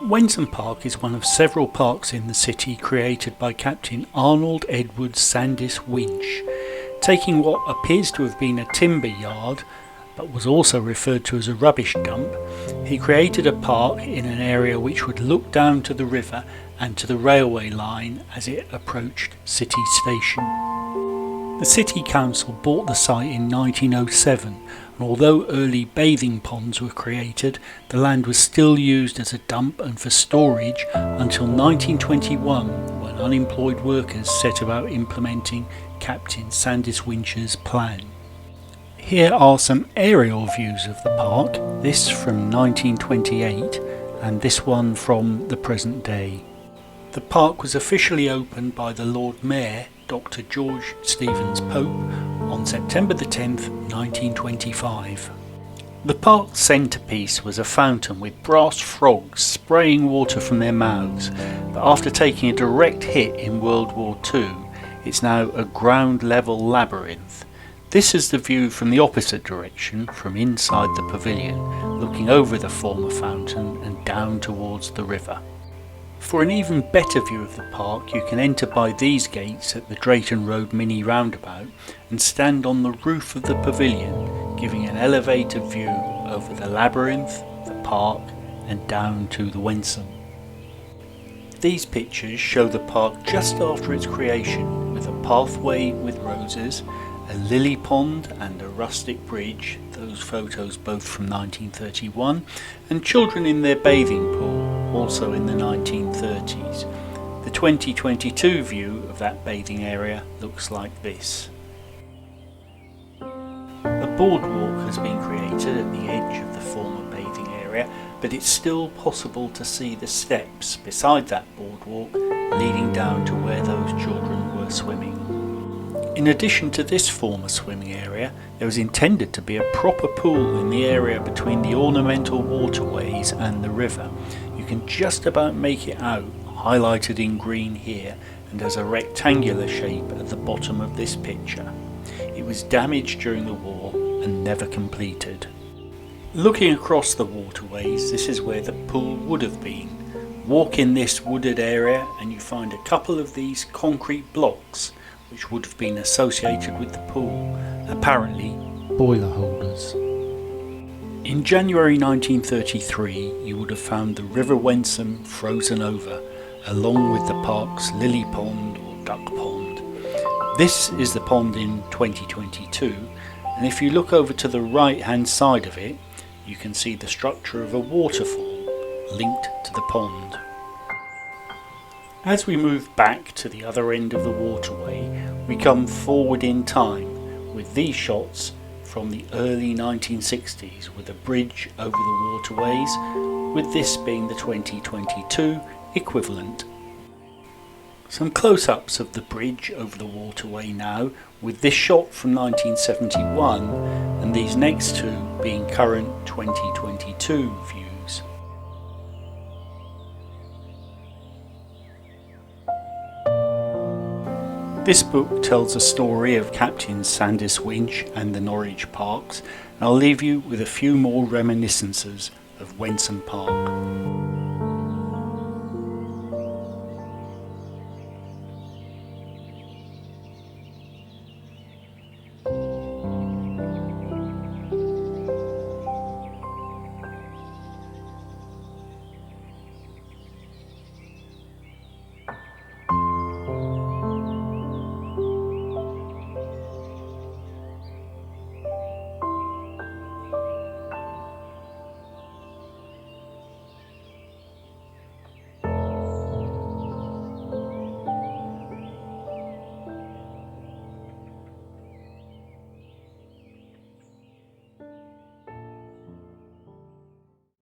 Wensum Park is one of several parks in the city created by Captain Arnold Edward Sandys Winch. Taking what appears to have been a timber yard, but was also referred to as a rubbish dump, he created a park in an area which would look down to the river and to the railway line as it approached City Station. The City Council bought the site in 1907, and although early bathing ponds were created, the land was still used as a dump and for storage until 1921, when unemployed workers set about implementing Captain Sandys Winch's plan. Here are some aerial views of the park, this from 1928 and this one from the present day. The park was officially opened by the Lord Mayor, Dr. George Stevens Pope, on September the 10th, 1925. The park's centrepiece was a fountain with brass frogs spraying water from their mouths, but after taking a direct hit in World War II, it's now a ground level labyrinth. This is the view from the opposite direction, from inside the pavilion, looking over the former fountain and down towards the river. For an even better view of the park, you can enter by these gates at the Drayton Road mini roundabout and stand on the roof of the pavilion, giving an elevated view over the labyrinth, the park and down to the Wensum. These pictures show the park just after its creation, with a pathway with roses, a lily pond and a rustic bridge, those photos both from 1931, and children in their bathing pool, also in the 1930s. The 2022 view of that bathing area looks like this. A boardwalk has been created at the edge of the former bathing area, but it's still possible to see the steps beside that boardwalk leading down to where those children were swimming. In addition to this former swimming area, there was intended to be a proper pool in the area between the ornamental waterways and the river. You can just about make it out, highlighted in green here and as a rectangular shape at the bottom of this picture. It was damaged during the war and never completed. Looking across the waterways, this is where the pool would have been. Walk in this wooded area and you find a couple of these concrete blocks which would have been associated with the pool, apparently boiler holders. In January 1933 you would have found the River Wensum frozen over, along with the park's lily pond or duck pond. This is the pond in 2022, and if you look over to the right hand side of it, you can see the structure of a waterfall linked to the pond. As we move back to the other end of the waterway, we come forward in time with these shots from the early 1960s with a bridge over the waterways, with this being the 2022 equivalent. Some close-ups of the bridge over the waterway now, with this shot from 1971 and these next two being current 2022 views. This book tells the story of Captain Sandys Winch and the Norwich parks, and I'll leave you with a few more reminiscences of Wensum Park.